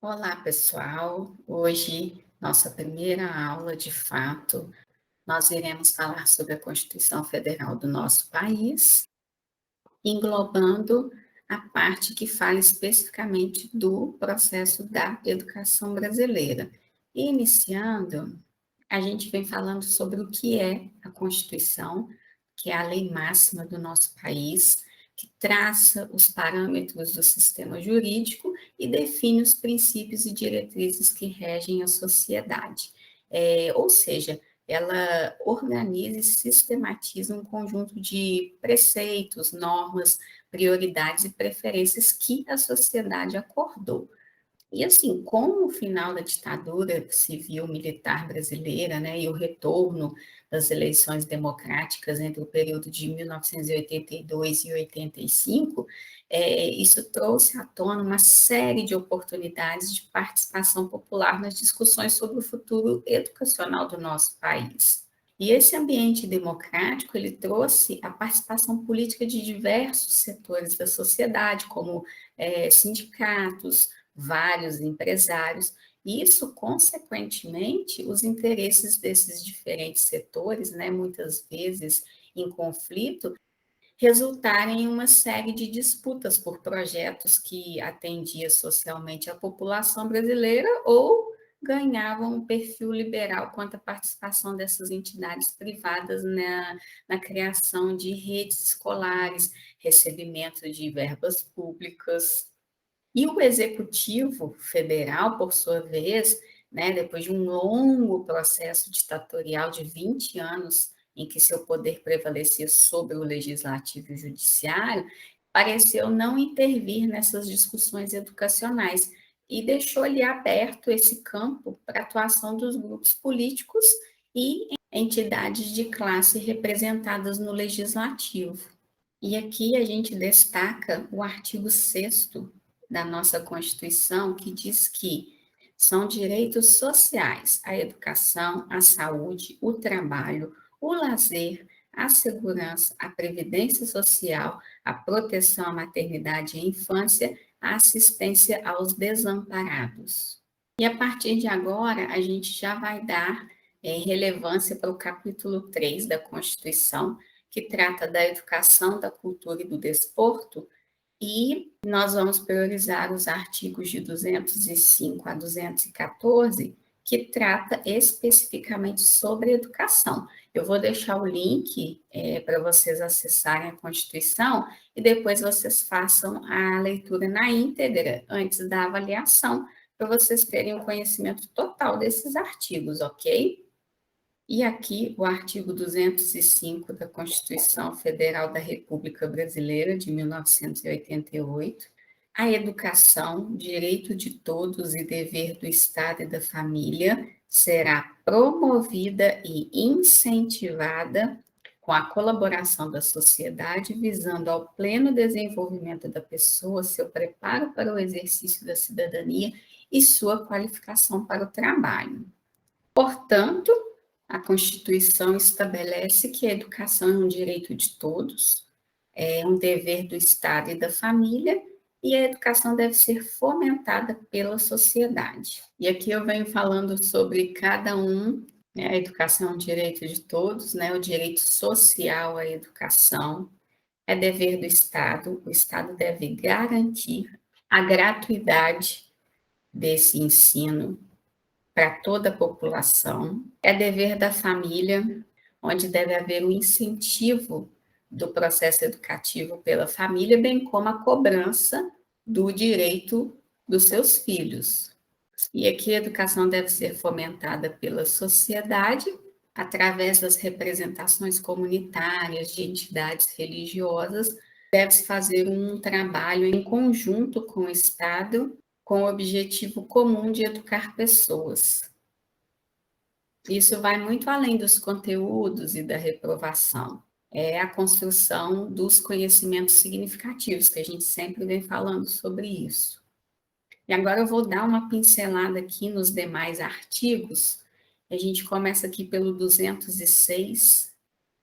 Olá, pessoal. Hoje, nossa primeira aula, de fato, nós iremos falar sobre a Constituição Federal do nosso país, englobando a parte que fala especificamente do processo da educação brasileira. Iniciando, a gente vem falando sobre o que é a Constituição, que é a lei máxima do nosso país, que traça os parâmetros do sistema jurídico e define os princípios e diretrizes que regem a sociedade. Ou seja, ela organiza e sistematiza um conjunto de preceitos, normas, prioridades e preferências que a sociedade acordou. E assim, com o final da ditadura civil-militar brasileira, né, e o retorno das eleições democráticas entre o período de 1982 e 85, isso trouxe à tona uma série de oportunidades de participação popular nas discussões sobre o futuro educacional do nosso país. E esse ambiente democrático, ele trouxe a participação política de diversos setores da sociedade, como sindicatos, vários empresários. E isso, consequentemente, os interesses desses diferentes setores, né, muitas vezes em conflito, resultaram em uma série de disputas por projetos que atendiam socialmente a população brasileira ou ganhavam um perfil liberal quanto à participação dessas entidades privadas na criação de redes escolares, recebimento de verbas públicas. E o executivo federal, por sua vez, né, depois de um longo processo ditatorial de 20 anos, em que seu poder prevalecia sobre o legislativo e o judiciário, pareceu não intervir nessas discussões educacionais e deixou ali aberto esse campo para a atuação dos grupos políticos e entidades de classe representadas no legislativo. E aqui a gente destaca o artigo 6º da nossa Constituição, que diz que são direitos sociais a educação, a saúde, o trabalho, o lazer, a segurança, a previdência social, a proteção à maternidade e à infância, a assistência aos desamparados. E a partir de agora, a gente já vai dar relevância para o capítulo 3 da Constituição, que trata da educação, da cultura e do desporto, e nós vamos priorizar os artigos de 205 a 214, que trata especificamente sobre educação. Eu vou deixar o link para vocês acessarem a Constituição e depois vocês façam a leitura na íntegra antes da avaliação, para vocês terem o conhecimento total desses artigos, ok? E aqui o artigo 205 da Constituição Federal da República Brasileira, de 1988, a educação, direito de todos e dever do Estado e da família, será promovida e incentivada com a colaboração da sociedade, visando ao pleno desenvolvimento da pessoa, seu preparo para o exercício da cidadania e sua qualificação para o trabalho. Portanto, a Constituição estabelece que a educação é um direito de todos, é um dever do Estado e da família, e a educação deve ser fomentada pela sociedade. E aqui eu venho falando sobre cada um, né? A educação é um direito de todos, né? O direito social à educação é dever do Estado, o Estado deve garantir a gratuidade desse ensino para toda a população, é dever da família, onde deve haver um incentivo do processo educativo pela família, bem como a cobrança do direito dos seus filhos. E aqui a educação deve ser fomentada pela sociedade, através das representações comunitárias de entidades religiosas, deve-se fazer um trabalho em conjunto com o Estado, com o objetivo comum de educar pessoas. Isso vai muito além dos conteúdos e da reprovação. É a construção dos conhecimentos significativos, que a gente sempre vem falando sobre isso. E agora eu vou dar uma pincelada aqui nos demais artigos. A gente começa aqui pelo 206,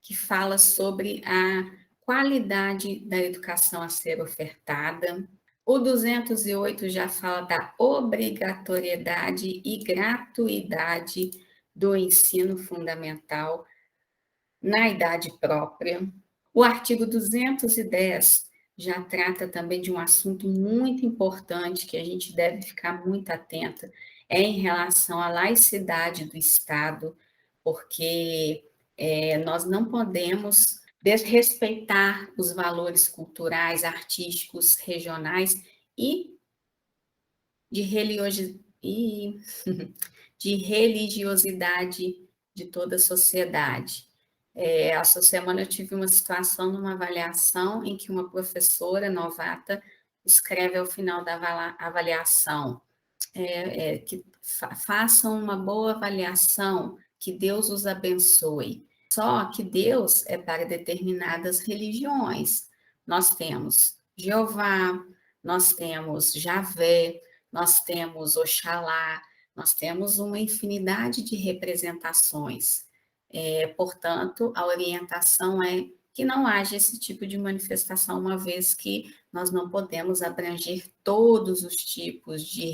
que fala sobre a qualidade da educação a ser ofertada, O 208 já fala da obrigatoriedade e gratuidade do ensino fundamental na idade própria. O artigo 210 já trata também de um assunto muito importante que a gente deve ficar muito atenta, é em relação à laicidade do Estado, porque nós não podemos desrespeitar os valores culturais, artísticos, regionais e de, de religiosidade de toda a sociedade. Essa semana eu tive uma situação numa avaliação em que uma professora novata escreve ao final da avaliação que façam uma boa avaliação, que Deus os abençoe. Só que Deus é para determinadas religiões. Nós temos Jeová, nós temos Javé, nós temos Oxalá, nós temos uma infinidade de representações. Portanto, a orientação é que não haja esse tipo de manifestação, uma vez que nós não podemos abranger todos os tipos de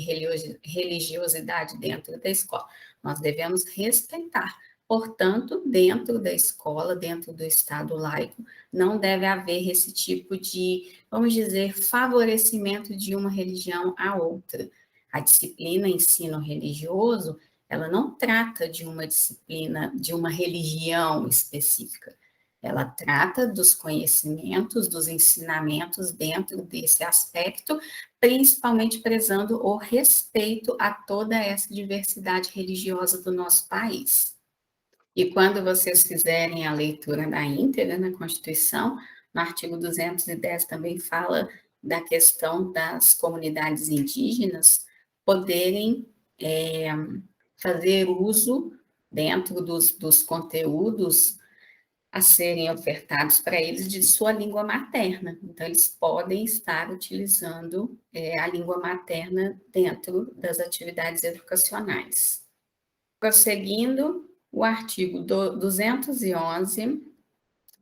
religiosidade dentro da escola. Nós devemos respeitar. Portanto, dentro da escola, dentro do Estado laico, não deve haver esse tipo de, vamos dizer, favorecimento de uma religião à outra. A disciplina ensino religioso, ela não trata de uma disciplina, de uma religião específica. Ela trata dos conhecimentos, dos ensinamentos dentro desse aspecto, principalmente prezando o respeito a toda essa diversidade religiosa do nosso país. E quando vocês fizerem a leitura na íntegra, na Constituição, no artigo 210 também fala da questão das comunidades indígenas poderem fazer uso dentro dos conteúdos a serem ofertados para eles de sua língua materna. Então, eles podem estar utilizando a língua materna dentro das atividades educacionais. Prosseguindo, o artigo 211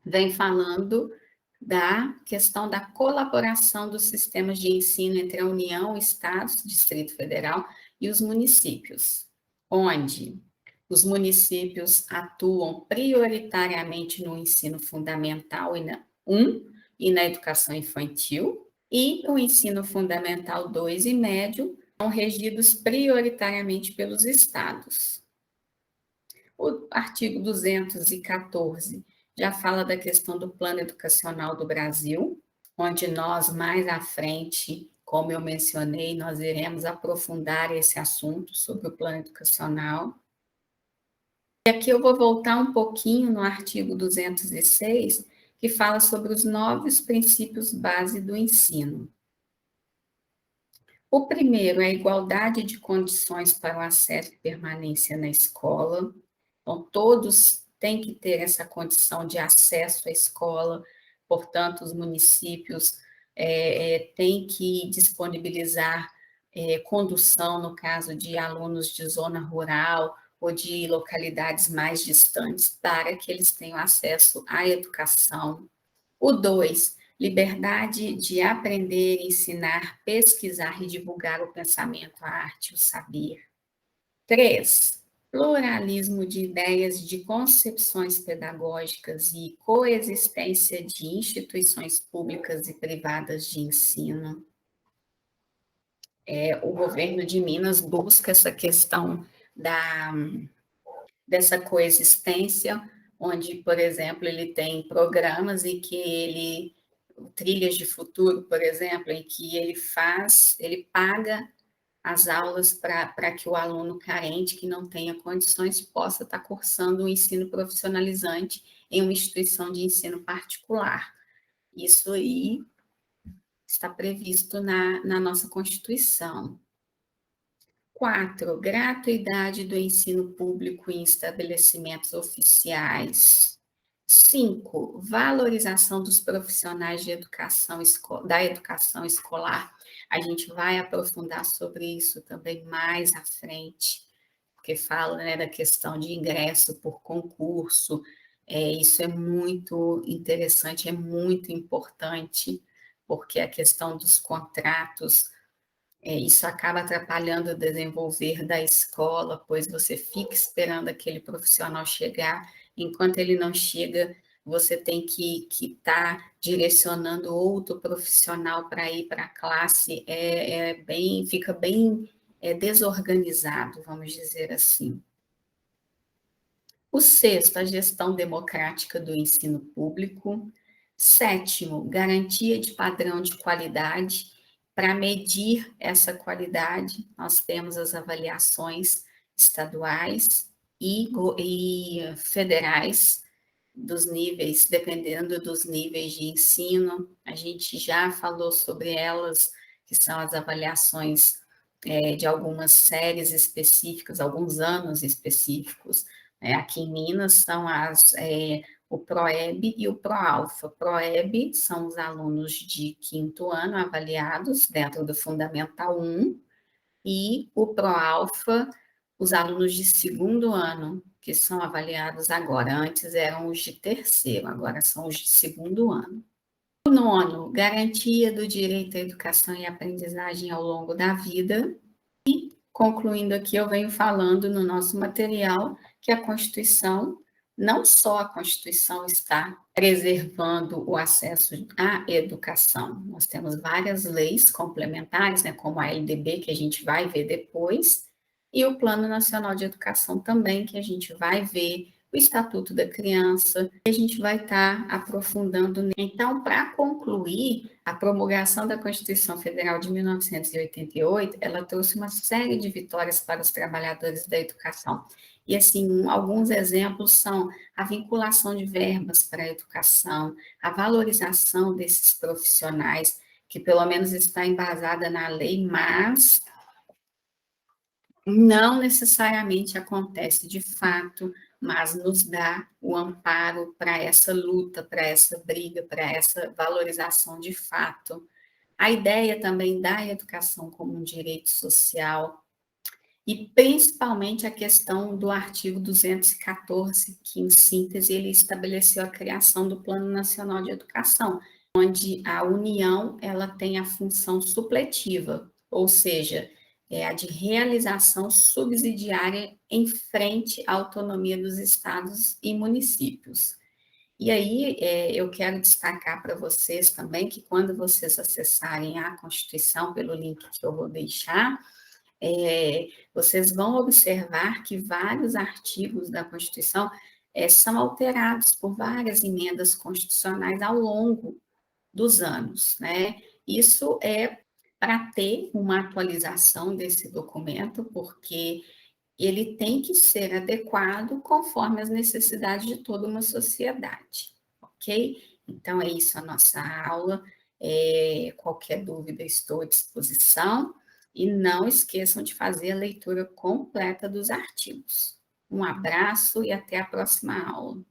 vem falando da questão da colaboração dos sistemas de ensino entre a União, Estados, Distrito Federal e os municípios, onde os municípios atuam prioritariamente no ensino fundamental e na educação infantil, e o ensino fundamental 2 e médio são regidos prioritariamente pelos estados. O artigo 214 já fala da questão do Plano Educacional do Brasil, onde nós, mais à frente, como eu mencionei, nós iremos aprofundar esse assunto sobre o plano educacional. E aqui eu vou voltar um pouquinho no artigo 206, que fala sobre os 9 princípios base do ensino. O primeiro é a igualdade de condições para o acesso e permanência na escola. Então, todos têm que ter essa condição de acesso à escola, portanto, os municípios têm que disponibilizar condução no caso de alunos de zona rural ou de localidades mais distantes, para que eles tenham acesso à educação. O 2, liberdade de aprender, ensinar, pesquisar e divulgar o pensamento, a arte, o saber. 3, pluralismo de ideias, de concepções pedagógicas e coexistência de instituições públicas e privadas de ensino. O governo de Minas busca essa questão dessa coexistência, onde, por exemplo, ele tem programas em que ele, Trilhas de Futuro, por exemplo, em que ele paga as aulas para que o aluno carente, que não tenha condições, possa estar cursando um ensino profissionalizante em uma instituição de ensino particular. Isso aí está previsto na nossa Constituição. 4, gratuidade do ensino público em estabelecimentos oficiais. 5, valorização dos profissionais de da educação escolar. A gente vai aprofundar sobre isso também mais à frente, porque fala, né, da questão de ingresso por concurso. Isso é muito interessante, é muito importante, porque a questão dos contratos, isso acaba atrapalhando o desenvolver da escola, pois você fica esperando aquele profissional chegar, enquanto ele não chega, você tem que estar direcionando outro profissional para ir para a classe, fica bem desorganizado, vamos dizer assim. O sexto, a gestão democrática do ensino público. Sétimo, garantia de padrão de qualidade. Para medir essa qualidade, nós temos as avaliações estaduais e federais dos níveis, dependendo dos níveis de ensino. A gente já falou sobre elas, que são as avaliações de algumas séries específicas, alguns anos específicos. Aqui em Minas são o PROEB e o PROALFA. PROEB são os alunos de quinto ano avaliados dentro do Fundamental 1, e o PROALFA, os alunos de segundo ano, que são avaliados agora. Antes eram os de terceiro, agora são os de segundo ano. O nono, garantia do direito à educação e aprendizagem ao longo da vida. E, concluindo aqui, eu venho falando no nosso material que a Constituição, não só a Constituição está preservando o acesso à educação, nós temos várias leis complementares, né, como a LDB, que a gente vai ver depois, e o Plano Nacional de Educação também, que a gente vai ver, o Estatuto da Criança, que a gente vai estar aprofundando. Então, para concluir, a promulgação da Constituição Federal de 1988, ela trouxe uma série de vitórias para os trabalhadores da educação. E, assim, alguns exemplos são a vinculação de verbas para a educação, a valorização desses profissionais, que pelo menos está embasada na lei, mas não necessariamente acontece de fato, mas nos dá o amparo para essa luta, para essa briga, para essa valorização de fato. A ideia também da educação como um direito social, e principalmente a questão do artigo 214, que, em síntese, ele estabeleceu a criação do Plano Nacional de Educação, onde a União ela tem a função supletiva, ou seja, é a de realização subsidiária em frente à autonomia dos estados e municípios. E aí, eu quero destacar para vocês também que quando vocês acessarem a Constituição pelo link que eu vou deixar, vocês vão observar que vários artigos da Constituição são alterados por várias emendas constitucionais ao longo dos anos, né? Isso é para ter uma atualização desse documento, porque ele tem que ser adequado conforme as necessidades de toda uma sociedade, ok? Então, é isso a nossa aula. Qualquer dúvida, estou à disposição. E não esqueçam de fazer a leitura completa dos artigos. Um abraço e até a próxima aula.